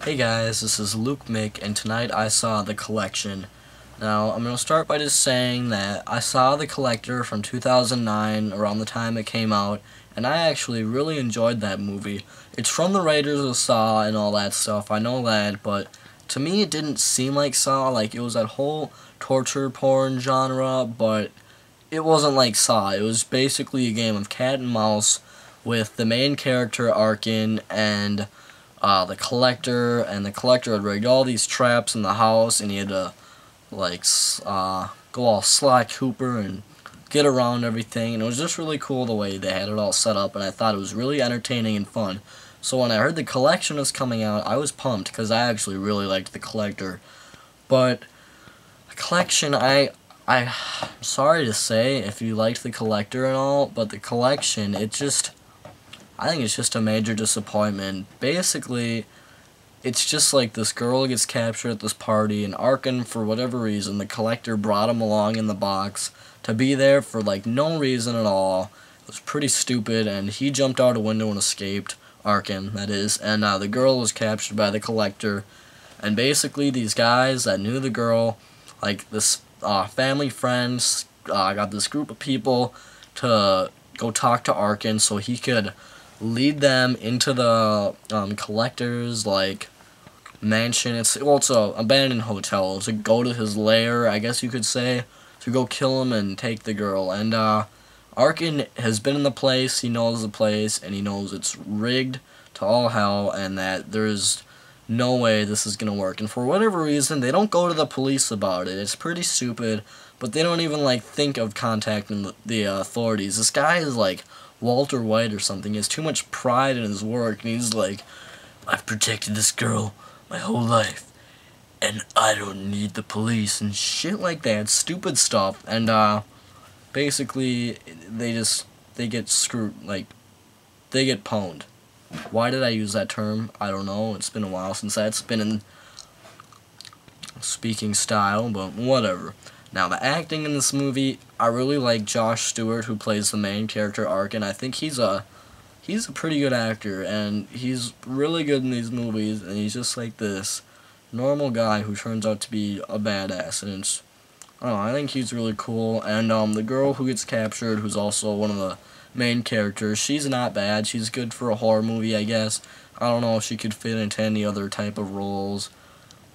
Hey guys, this is lukemick, and tonight I saw The Collection. Now, I'm going to start by just saying that I saw The Collector from 2009, around the time it came out, and I actually really enjoyed that movie. It's from the writers of Saw and all that stuff, I know that, but to me it didn't seem like Saw. Like, it was that whole torture porn genre, but it wasn't like Saw. It was basically a game of cat and mouse with the main character Arkin and the collector, and the collector had rigged all these traps in the house, and he had to like go all Sly Cooper and get around everything, and it was just really cool the way they had it all set up, and I thought it was really entertaining and fun. So when I heard the collection was coming out, I was pumped because I actually really liked the collector. But the collection, I'm sorry to say if you liked the collector and all, but the collection, I think it's just a major disappointment. Basically, it's just like this girl gets captured at this party, and Arkin, for whatever reason, the collector brought him along in the box to be there for like no reason at all. It was pretty stupid, and he jumped out a window and escaped. Arkin, that is, and the girl was captured by the collector. And basically, these guys that knew the girl, like this family friends, got this group of people to go talk to Arkin so he could lead them into the collector's like mansion. It's an abandoned hotel to go to his lair, I guess you could say, to go kill him and take the girl. And Arkin has been in the place, he knows the place, and he knows it's rigged to all hell, and that there's no way this is gonna work. And for whatever reason, they don't go to the police about it. It's pretty stupid, but they don't even like think of contacting the authorities. This guy is like Walter White or something. He has too much pride in his work, and he's like, I've protected this girl my whole life, and I don't need the police, and shit like that. Stupid stuff. And basically, they get screwed, like, they get pwned. Why did I use that term? I don't know. It's been a while since that's been in speaking style, but whatever. Now, the acting in this movie, I really like Josh Stewart, who plays the main character, Arkin. I think he's a pretty good actor, and he's really good in these movies, and he's just like this normal guy who turns out to be a badass, and it's, I don't know, I think he's really cool. And the girl who gets captured, who's also one of the main characters, she's not bad. She's good for a horror movie, I guess. I don't know if she could fit into any other type of roles.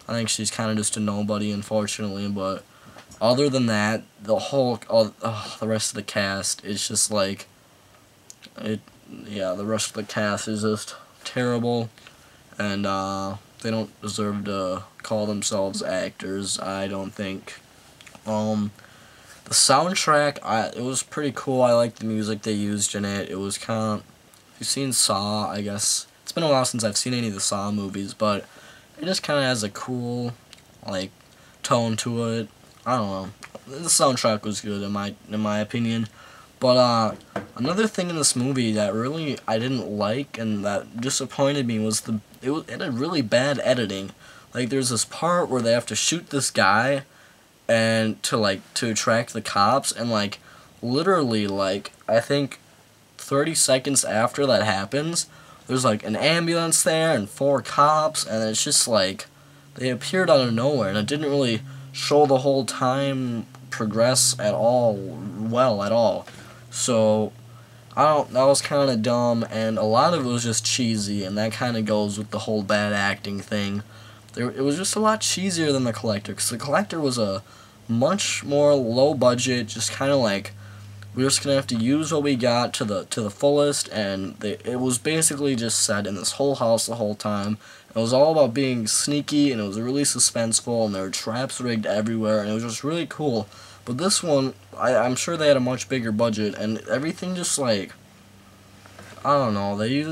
I think she's kind of just a nobody, unfortunately, but other than that, the rest of the cast is just like, the rest of the cast is just terrible, and they don't deserve to call themselves actors, I don't think. The soundtrack, it was pretty cool. I liked the music they used in it. It was kind of, if you've seen Saw, I guess, it's been a while since I've seen any of the Saw movies, but it just kind of has a cool, like, tone to it. I don't know. The soundtrack was good in my opinion. But another thing in this movie that really I didn't like and that disappointed me was it had really bad editing. Like, there's this part where they have to shoot this guy and to attract the cops, and like literally, like, I think 30 seconds after that happens, there's like an ambulance there and 4 cops, and it's just like they appeared out of nowhere, and it didn't really show the whole time progress at all. So that was kind of dumb, and a lot of it was just cheesy, and that kind of goes with the whole bad acting thing. It was just a lot cheesier than The Collector, because The Collector was a much more low budget, just kind of like, we're just gonna have to use what we got to the fullest, and it was basically just set in this whole house the whole time. It was all about being sneaky, and it was really suspenseful, and there were traps rigged everywhere, and it was just really cool. But this one, I'm sure they had a much bigger budget, and everything just like, I don't know, it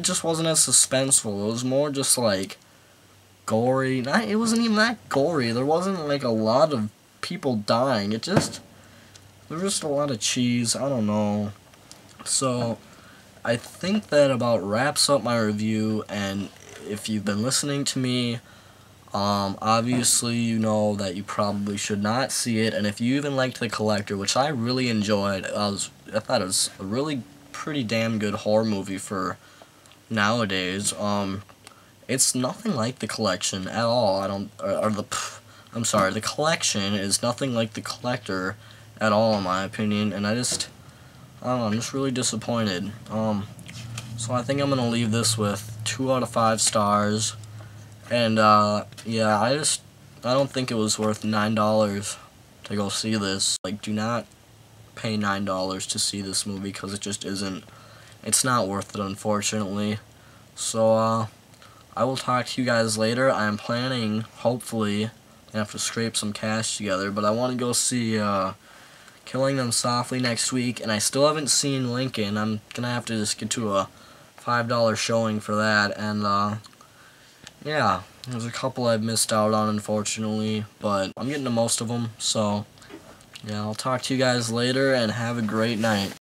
just wasn't as suspenseful. It was more just like gory. It wasn't even that gory. There wasn't like a lot of people dying. There was just a lot of cheese. I don't know. So I think that about wraps up my review, and if you've been listening to me, obviously you know that you probably should not see it, and if you even liked The Collector, which I really enjoyed, I thought it was a really pretty damn good horror movie for nowadays, It's nothing like the collection at all. I'm sorry, the collection is nothing like the collector at all, in my opinion, and I don't know, I'm just really disappointed. So I think I'm gonna leave this with 2 out of 5 stars, and yeah, I don't think it was worth $9 to go see this. Like, do not pay $9 to see this movie, because it just isn't. It's not worth it, unfortunately. So I will talk to you guys later. I am planning, hopefully, I have to scrape some cash together, but I want to go see Killing Them Softly next week, and I still haven't seen Lincoln. I'm gonna have to just get to a $5 showing for that, and yeah, there's a couple I've missed out on, unfortunately, but I'm getting to most of them, so yeah, I'll talk to you guys later, and have a great night.